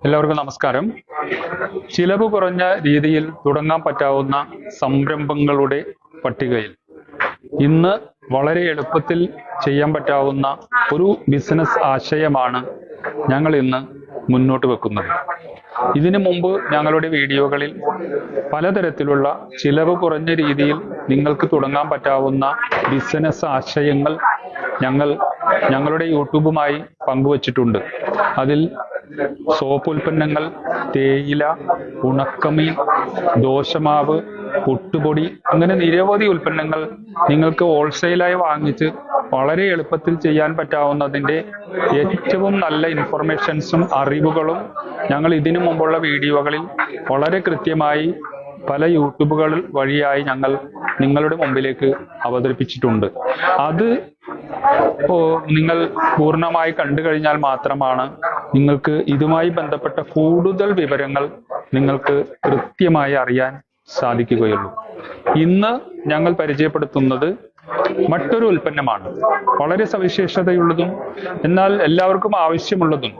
എല്ലാവർക്കും നമസ്കാരം. ചിലവ് കുറഞ്ഞ രീതിയിൽ തുടങ്ങാൻ പറ്റാവുന്ന സംരംഭങ്ങളുടെ പട്ടികയിൽ ഇന്ന് വളരെ എളുപ്പത്തിൽ ചെയ്യാൻ പറ്റാവുന്ന ഒരു ബിസിനസ് ആശയമാണ് ഞങ്ങൾ ഇന്ന് മുന്നോട്ട് വെക്കുന്നത്. ഇതിനു മുമ്പ് ഞങ്ങളുടെ വീഡിയോകളിൽ പലതരത്തിലുള്ള ചിലവ് കുറഞ്ഞ രീതിയിൽ നിങ്ങൾക്ക് തുടങ്ങാൻ പറ്റാവുന്ന ബിസിനസ് ആശയങ്ങൾ ഞങ്ങളുടെ യൂട്യൂബുമായി പങ്കുവച്ചിട്ടുണ്ട്. അതിൽ സോപ്പ് ഉൽപ്പന്നങ്ങൾ, തേയില, ഉണക്കമീൻ, ദോശമാവ്, പുട്ടുപൊടി, അങ്ങനെ നിരവധി ഉൽപ്പന്നങ്ങൾ നിങ്ങൾക്ക് ഹോൾസെയിലായി വാങ്ങിച്ച് വളരെ എളുപ്പത്തിൽ ചെയ്യാൻ പറ്റാവുന്നതിൻ്റെ ഏറ്റവും നല്ല ഇൻഫർമേഷൻസും അറിവുകളും ഞങ്ങൾ ഇതിനു മുമ്പുള്ള വീഡിയോകളിൽ വളരെ കൃത്യമായി പല യൂട്യൂബുകൾ വഴിയായി ഞങ്ങൾ നിങ്ങളുടെ മുമ്പിലേക്ക് അവതരിപ്പിച്ചിട്ടുണ്ട്. അത് നിങ്ങൾ പൂർണ്ണമായി കണ്ടു കഴിഞ്ഞാൽ മാത്രമാണ് നിങ്ങൾക്ക് ഇതുമായി ബന്ധപ്പെട്ട കൂടുതൽ വിവരങ്ങൾ നിങ്ങൾക്ക് കൃത്യമായി അറിയാൻ സാധിക്കുകയുള്ളൂ. ഇന്ന് ഞങ്ങൾ പരിചയപ്പെടുത്തുന്നത് മറ്റൊരു ഉൽപ്പന്നമാണ്. വളരെ സവിശേഷതയുള്ളതും എന്നാൽ എല്ലാവർക്കും ആവശ്യമുള്ളതും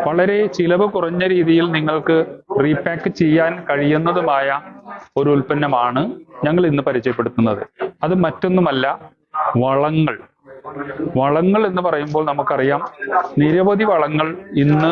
വളരെ ചിലവ് കുറഞ്ഞ രീതിയിൽ നിങ്ങൾക്ക് റീപാക്ക് ചെയ്യാൻ കഴിയുന്നതുമായ ഒരു ഉൽപ്പന്നമാണ് ഞങ്ങൾ ഇന്ന് പരിചയപ്പെടുത്തുന്നത്. അത് മറ്റൊന്നുമല്ല, വളങ്ങൾ. വളങ്ങൾ എന്ന് പറയുമ്പോൾ നമുക്കറിയാം, നിരവധി വളങ്ങൾ ഇന്ന്